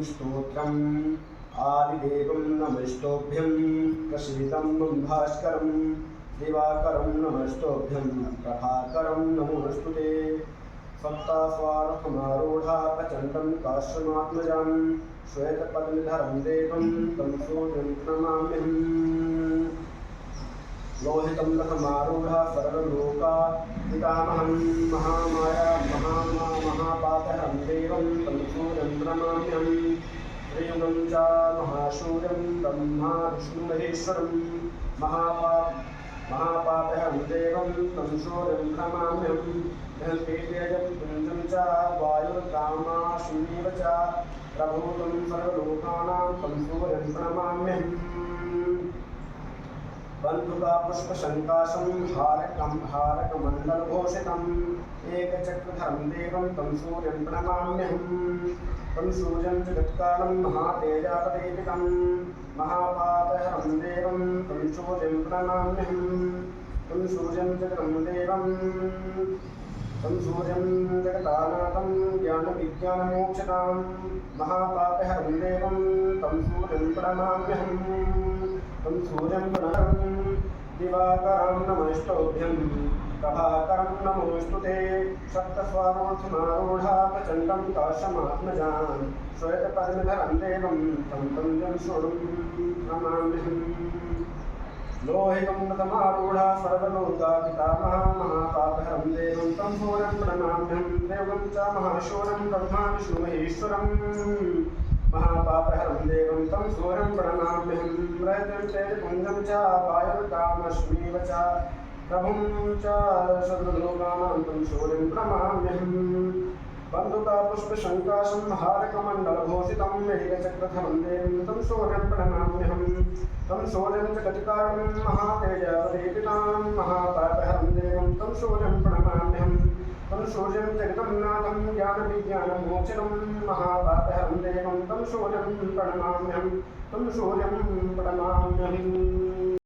स्तोत्रम् आदिदेवं नमस्तोभ्यं प्रसीदं भास्करं दिवाकरं नमस्तोभ्यं प्रभाकरं नमोऽस्तुते सप्तास्वारथमारूढा प्रचण्डं काश्यमात्मजां श्वेतपद्मधरं देवं तं सूर्यं प्रणमाम्यहम् लोहितं रथमारूढा सर्वलोका पितामहं महामाया महापापहरं देवं तं सूर्यं प्रणमाम्यहम् त्रियुगं च महाशूरं ब्रह्मा विष्णुमहेश्वरं महापापहरं देवं तं सूर्यं प्रणमाम्यहम् तेजं पुञ्जं च वायुर्कामाशुमेव च प्रभूतं सर्वलोकानां तं सूर्यं प्रणमाम्यहम् बंधुका पुष्पशंकाशं हारकमण्डलभूषितम् एकचक्रधरं देवं तं सूर्यं प्रणमाम्यहम् तं सूर्यं जगत्कालं महातेजापदेपितं महापापहरं देवं तं सूर्यं प्रणमाम्यहम् तं सूर्यं जगतं देवं तं सूर्यं जगतानाथं ज्ञानविज्ञानमोक्षतां महापापहरं देवं तं सूर्यं प्रणमाम्यहम् तं सूर्यं प्रणतं दिवाकरं नमस्तोभ्यं प्रभाकरं नमोऽस्तुते सप्तस्वारोऽर्थमारूढा प्रचण्डं काश्यमात्मजां श्वेतपद्मधरं देवं तं सूर्यं प्रणमाम्यहम् लोहितं रथमारूढा सर्वलोका पितामहा महापापहरं देवं तं सूर्यं प्रणमाम्यहम् देवं च महाशूरं ब्रह्मा विष्णुमहेश्वरं महापापहरं देवं तं सूर्यं प्रणमाम्यहम् रजतं तेजपुञ्जं च वायुर्कामश्मीव च प्रभुं च सर्वलोकानां तं सूर्यं प्रणमाम्यहम् बन्धुका पुष्पशंकाशं हारकमण्डलभूषितं एकचक्रधरं देवं तं सूर्यं प्रणमाम्यहम् तं सूर्यं जगत्कारणं महातेजपदेपितां महापापहरं देवं तं सूर्यं प्रणमाम्यहम् तं सूर्यं जगतं नाथं ज्ञानविज्ञानमोक्षणं महापापहरं देवं तं सूर्यं प्रणमाम्यहम् तं सूर्यं प्रणमाम्यहम्।